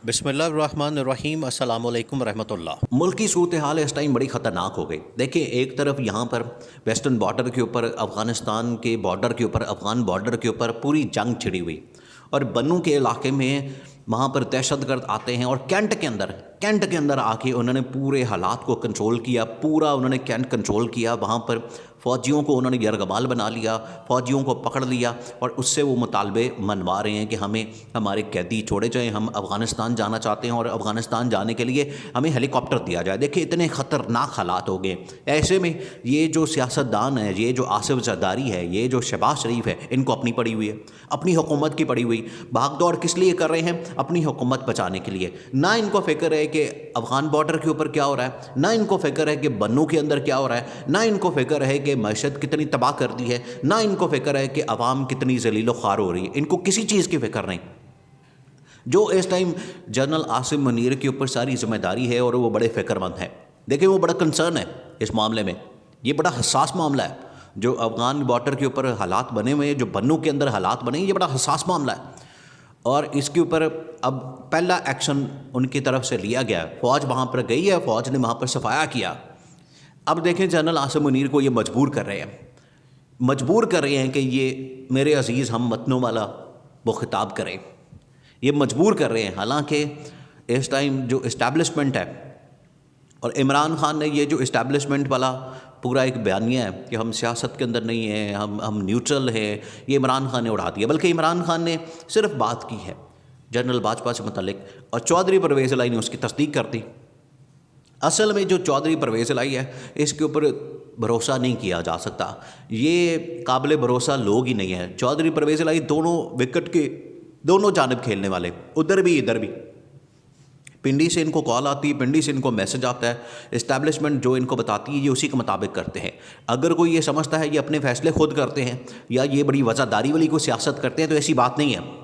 بسم اللہ الرحمن الرحیم، السلام علیکم ورحمۃ اللہ۔ ملک کی صورتحال اس ٹائم بڑی خطرناک ہو گئی۔ دیکھیں، ایک طرف یہاں پر ویسٹرن بارڈر کے اوپر، افغانستان کے بارڈر کے اوپر، افغان بارڈر کے اوپر پوری جنگ چھڑی ہوئی، اور بنو کے علاقے میں وہاں پر دہشت گرد آتے ہیں اور کینٹ کے اندر آ کے انہوں نے پورے حالات کو کنٹرول کیا، پورا انہوں نے کینٹ کنٹرول کیا۔ وہاں پر فوجیوں کو انہوں نے یرغمال بنا لیا، فوجیوں کو پکڑ لیا، اور اس سے وہ مطالبے منوا رہے ہیں کہ ہمیں ہمارے قیدی چھوڑے جائیں، ہم افغانستان جانا چاہتے ہیں اور افغانستان جانے کے لیے ہمیں ہیلی کاپٹر دیا جائے۔ دیکھیں، اتنے خطرناک حالات ہو گئے۔ ایسے میں یہ جو سیاستدان ہے، یہ جو آصف زرداری ہے، یہ جو شہباز شریف ہے، ان کو اپنی پڑی ہوئی ہے، اپنی حکومت کی پڑی ہوئی بھاگ دوڑ کس لیے کر رہے ہیں؟ اپنی حکومت بچانے کے لیے۔ نہ ان کو فکر ہے کہ افغان بارڈر کے اوپر کیا ہو رہا ہے، نہ ان کو فکر ہے کہ بنو کے اندر کیا ہو رہا ہے، نہ ان کو فکر ہے کہ معیشت کتنی تباہ کر دی ہے، نہ ان کو فکر ہے کہ عوام کتنی ذلیل و خوار ہو رہی ہے۔ ان کو کسی چیز کی فکر نہیں۔ جو اس ٹائم جنرل عاصم منیر کے اوپر ساری ذمہ داری ہے، اور وہ بڑے فکر مند ہیں۔ دیکھیں، وہ بڑا کنسرن ہے اس معاملے میں، یہ بڑا حساس معاملہ ہے۔ جو افغان بارڈر کے اوپر حالات بنے ہوئے ہیں، جو بنو کے اندر حالات بنے ہیں، یہ بڑا حساس معاملہ ہے، اور اس کے اوپر اب پہلا ایکشن ان کی طرف سے لیا گیا۔ فوج وہاں پر گئی ہے، فوج نے وہاں پر صفایا کیا۔ اب دیکھیں، جنرل عاصم منیر کو یہ مجبور کر رہے ہیں کہ یہ میرے عزیز ہم وطنوں والا وہ خطاب کریں، یہ مجبور کر رہے ہیں۔ حالانکہ اس ٹائم جو اسٹیبلشمنٹ ہے، اور عمران خان نے یہ جو اسٹیبلشمنٹ والا پورا ایک بیانیہ ہے کہ ہم سیاست کے اندر نہیں ہیں، ہم نیوٹرل ہیں، یہ عمران خان نے اڑا دیا۔ بلکہ عمران خان نے صرف بات کی ہے جنرل باجوہ سے متعلق، اور چودھری پرویز الہی نے اس کی تصدیق کر دی۔ اصل میں جو چودھری پرویز الہی ہے، اس کے اوپر بھروسہ نہیں کیا جا سکتا، یہ قابل بھروسہ لوگ ہی نہیں ہیں۔ چودھری پرویز الہی دونوں وکٹ کے دونوں جانب کھیلنے والے، ادھر بھی ادھر بھی۔ پنڈی سے ان کو کال آتی ہے، پنڈی سے ان کو میسج آتا ہے، اسٹیبلشمنٹ جو ان کو بتاتی ہے یہ اسی کے مطابق کرتے ہیں۔ اگر کوئی یہ سمجھتا ہے یہ اپنے فیصلے خود کرتے ہیں، یا یہ بڑی وزاداری والی کوئی سیاست کرتے ہیں، تو ایسی بات نہیں ہے۔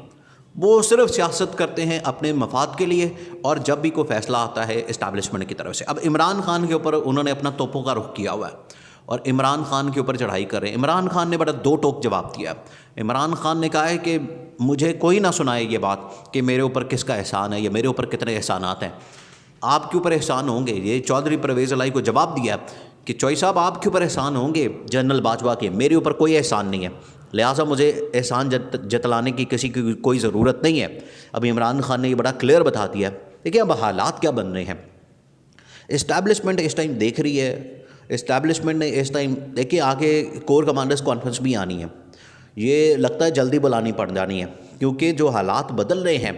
وہ صرف سیاست کرتے ہیں اپنے مفاد کے لیے، اور جب بھی کوئی فیصلہ آتا ہے اسٹیبلشمنٹ کی طرف سے۔ اب عمران خان کے اوپر انہوں نے اپنا توپوں کا رخ کیا ہوا ہے، اور عمران خان کے اوپر چڑھائی کر رہے ہیں۔ عمران خان نے بڑا دو ٹوک جواب دیا۔ عمران خان نے کہا ہے کہ مجھے کوئی نہ سنائے یہ بات کہ میرے اوپر کس کا احسان ہے یا میرے اوپر کتنے احسانات ہیں، آپ کے اوپر احسان ہوں گے۔ یہ چودھری پرویز الہی کو جواب دیا کہ چوئی صاحب آپ کے اوپر احسان ہوں گے جنرل باجوہ کے، میرے اوپر کوئی احسان نہیں ہے، لہٰذا مجھے احسان جتلانے کی کسی کی کوئی ضرورت نہیں ہے۔ اب عمران خان نے یہ بڑا کلیئر بتا دیا۔ دیکھیں، اب حالات کیا بن رہے ہیں۔ اسٹیبلشمنٹ اس ٹائم دیکھ رہی ہے، اسٹیبلشمنٹ نے اس ٹائم دیکھیں آگے کور کمانڈرز کانفرنس بھی آنی ہے، یہ لگتا ہے جلدی بلانی پڑ جانی ہے، کیونکہ جو حالات بدل رہے ہیں۔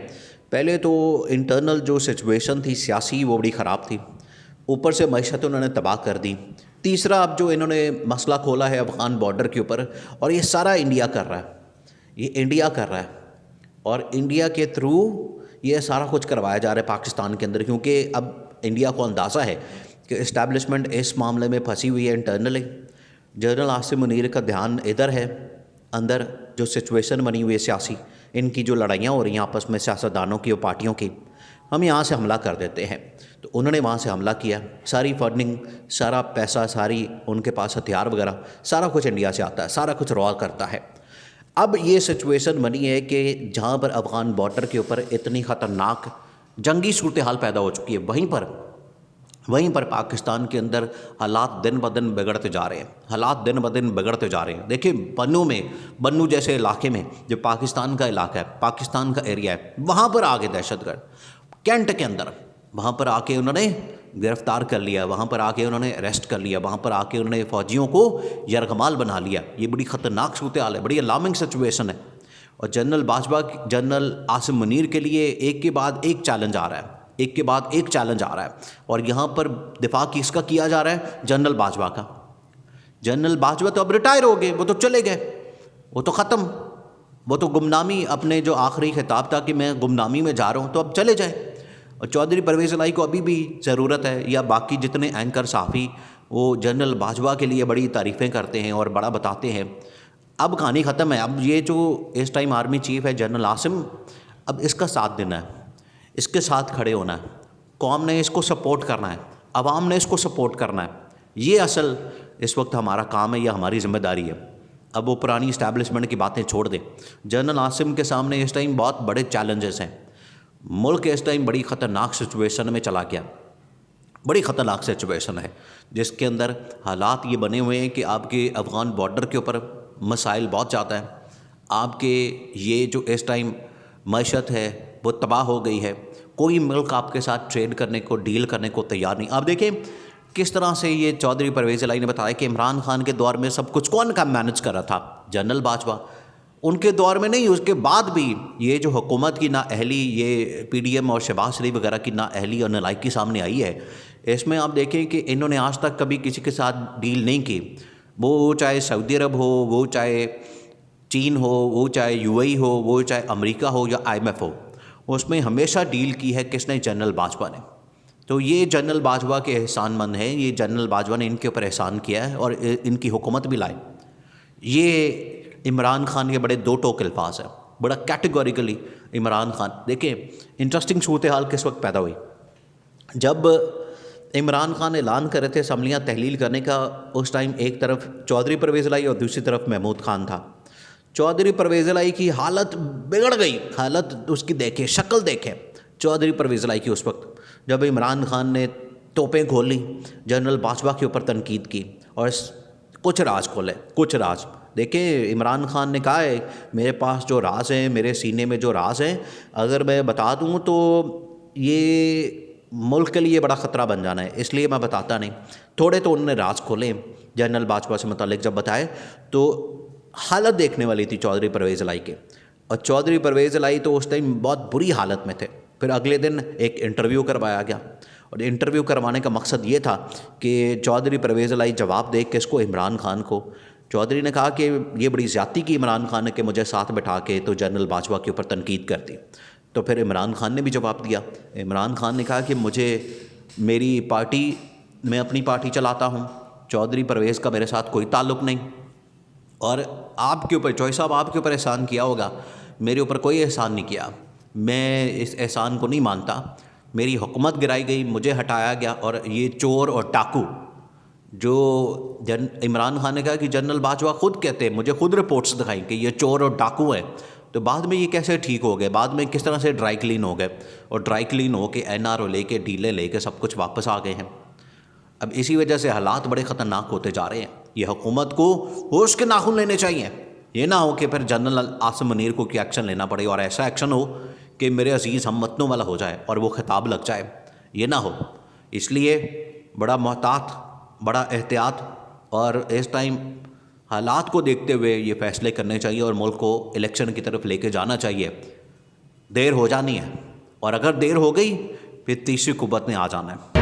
پہلے تو انٹرنل جو سچویشن تھی سیاسی، وہ بڑی خراب تھی، اوپر سے معیشت انہوں نے تباہ کر دی۔ تیسرا، اب جو انہوں نے مسئلہ کھولا ہے افغان بارڈر کے اوپر، اور یہ سارا انڈیا کر رہا ہے، یہ انڈیا کر رہا ہے، اور انڈیا کے تھرو یہ سارا کچھ کروایا جا رہا ہے پاکستان کے اندر، کیونکہ اب انڈیا کو اندازہ ہے کہ اسٹیبلشمنٹ اس معاملے میں پھنسی ہوئی ہے انٹرنلی۔ جنرل عاصم منیر کا دھیان ادھر ہے، اندر جو سچویشن بنی ہوئی ہے سیاسی، ان کی جو لڑائیاں ہو رہی ہیں آپس میں سیاستدانوں کی اور پارٹیوں کی، ہم یہاں سے حملہ کر دیتے ہیں۔ تو انہوں نے وہاں سے حملہ کیا، ساری فنڈنگ، سارا پیسہ، ساری ان کے پاس ہتھیار وغیرہ سارا کچھ انڈیا سے آتا ہے، سارا کچھ رول کرتا ہے۔ اب یہ سچویشن بنی ہے کہ جہاں پر افغان بارڈر کے اوپر اتنی خطرناک جنگی صورتحال پیدا ہو چکی ہے، وہیں پر پاکستان کے اندر حالات دن بدن بگڑتے جا رہے ہیں، دیکھیں بنو جیسے علاقے میں جو پاکستان کا علاقہ ہے، پاکستان کا ایریا ہے، وہاں پر آگے دہشت گرد کینٹ کے اندر، وہاں پر آ کے انہوں نے گرفتار کر لیا، وہاں پر آ کے انہوں نے اریسٹ کر لیا، وہاں پر آ کے انہوں نے فوجیوں کو یرغمال بنا لیا۔ یہ بڑی خطرناک صورتحال ہے، بڑی الارمنگ سچویشن ہے، اور جنرل عاصم منیر کے لیے ایک کے بعد ایک چیلنج آ رہا ہے، اور یہاں پر دفاع کس کا کیا جا رہا ہے؟ جنرل باجوہ کا۔ جنرل باجوہ تو اب ریٹائر ہو گئے، وہ تو چلے گئے، وہ تو ختم، وہ تو گمنامی، اپنے جو آخری خطاب تھا کہ میں گمنامی میں جا رہا ہوں، تو اب چلے جائے۔ اور چودھری پرویز الہی کو ابھی بھی ضرورت ہے، یا باقی جتنے اینکر صحافی وہ جنرل باجوہ کے لیے بڑی تعریفیں کرتے ہیں اور بڑا بتاتے ہیں، اب کہانی ختم ہے۔ اب یہ جو اس ٹائم آرمی چیف ہے جنرل عاصم، اب اس کا ساتھ دینا ہے، اس کے ساتھ کھڑے ہونا ہے، قوم نے اس کو سپورٹ کرنا ہے، عوام نے اس کو سپورٹ کرنا ہے۔ یہ اصل اس وقت ہمارا کام ہے، یہ ہماری ذمہ داری ہے۔ اب وہ پرانی اسٹیبلشمنٹ کی باتیں چھوڑ دیں۔ جنرل عاصم کے سامنے اس ٹائم بہت بڑے چیلنجز ہیں، ملک اس ٹائم بڑی خطرناک سچویشن میں چلا گیا. بڑی خطرناک سچویشن ہے جس کے اندر حالات یہ بنے ہوئے ہیں کہ آپ کے افغان بارڈر کے اوپر مسائل بہت زیادہ ہیں. آپ کے یہ جو اس ٹائم معیشت ہے وہ تباہ ہو گئی ہے. کوئی ملک آپ کے ساتھ ٹریڈ کرنے کو ڈیل کرنے کو تیار نہیں. آپ دیکھیں کس طرح سے یہ چودھری پرویز الہی نے بتایا کہ عمران خان کے دور میں سب کچھ کون کا مینج کر رہا تھا؟ جنرل باجوہ. ان کے دور میں نہیں، اس کے بعد بھی یہ جو حکومت کی نااہلی، یہ پی ڈی ایم اور شہباز شریف وغیرہ کی نااہلی اور نالائکی سامنے آئی ہے. اس میں آپ دیکھیں کہ انہوں نے آج تک کبھی کسی کے ساتھ ڈیل نہیں کی. وہ چاہے سعودی عرب ہو، وہ چاہے چین ہو، وہ چاہے یو اے ای ہو، وہ چاہے امریکہ ہو یا آئی ایم ایف ہو، اس میں ہمیشہ ڈیل کی ہے کس نے؟ جنرل باجوہ نے. تو یہ جنرل باجوہ کے احسان مند ہیں. یہ جنرل باجوہ نے ان کے اوپر احسان کیا ہے اور ان کی حکومت بھی لائے. یہ عمران خان کے بڑے دو ٹوک الفاظ ہیں، بڑا کیٹیگوریکلی. عمران خان دیکھیں انٹرسٹنگ صورتحال کس وقت پیدا ہوئی جب عمران خان اعلان کر رہے تھے اسمبلیاں تحلیل کرنے کا. اس ٹائم ایک طرف چودھری پرویز الہی اور دوسری طرف محمود خان تھا. چودھری پرویز الہی کی حالت بگڑ گئی. حالت اس کی دیکھیں، شکل دیکھیں چودھری پرویز الہی کی اس وقت جب عمران خان نے توپیں کھولی، جنرل باجوہ کے اوپر تنقید کی اور کچھ راز کھولے. کچھ راز دیکھیں عمران خان نے کہا ہے میرے پاس جو راز ہیں، میرے سینے میں جو راز ہیں، اگر میں بتا دوں تو یہ ملک کے لیے بڑا خطرہ بن جانا ہے، اس لیے میں بتاتا نہیں. تھوڑے تو انہوں نے راز کھولے جنرل باجوہ سے متعلق. جب بتائے تو حالت دیکھنے والی تھی چودھری پرویز الہی کے، اور چودھری پرویز الہی تو اس ٹائم بہت بری حالت میں تھے. پھر اگلے دن ایک انٹرویو کروایا گیا، اور انٹرویو کروانے کا مقصد یہ تھا کہ چودھری پرویز الہی جواب دے کس کو؟ عمران خان کو. چودھری نے کہا کہ یہ بڑی زیادتی کی عمران خان نے کہ مجھے ساتھ بٹھا کے تو جنرل باجوہ کے اوپر تنقید کر دی. تو پھر عمران خان نے بھی جواب دیا. عمران خان نے کہا کہ مجھے میری پارٹی، میں اپنی پارٹی چلاتا ہوں، چودھری پرویز کا میرے ساتھ کوئی تعلق نہیں. اور آپ کے اوپر چوہے صاحب آپ کے اوپر احسان کیا ہوگا، میرے اوپر کوئی احسان نہیں کیا. میں اس احسان کو نہیں مانتا. میری حکومت گرائی گئی، مجھے ہٹایا گیا، اور یہ چور اور ڈاکو جو عمران خان نے کہا کہ جنرل باجوہ خود کہتے ہیں، مجھے خود رپورٹس دکھائیں کہ یہ چور اور ڈاکو ہیں. تو بعد میں یہ کیسے ٹھیک ہو گئے؟ بعد میں کس طرح سے ڈرائی کلین ہو گئے، اور ڈرائی کلین ہو کے این آر او لے کے ڈیلیں لے کے سب کچھ واپس آ گئے ہیں. اب اسی وجہ سے حالات بڑے خطرناک ہوتے جا رہے ہیں. یہ حکومت کو ہوش کے ناخن لینے چاہیے. یہ نہ ہو کہ پھر جنرل عاصم منیر کو کوئی ایکشن لینا پڑے، اور ایسا ایکشن ہو کہ میرے عزیز ہم وطنوں والا ہو جائے اور وہ خطاب لگ جائے. یہ نہ ہو. اس لیے بڑا محتاط، بڑا احتیاط، اور اس ٹائم حالات کو دیکھتے ہوئے یہ فیصلے کرنے چاہیے اور ملک کو الیکشن کی طرف لے کے جانا چاہیے. دیر ہو جانی ہے، اور اگر دیر ہو گئی پھر تیسری قوت نے آ جانا ہے.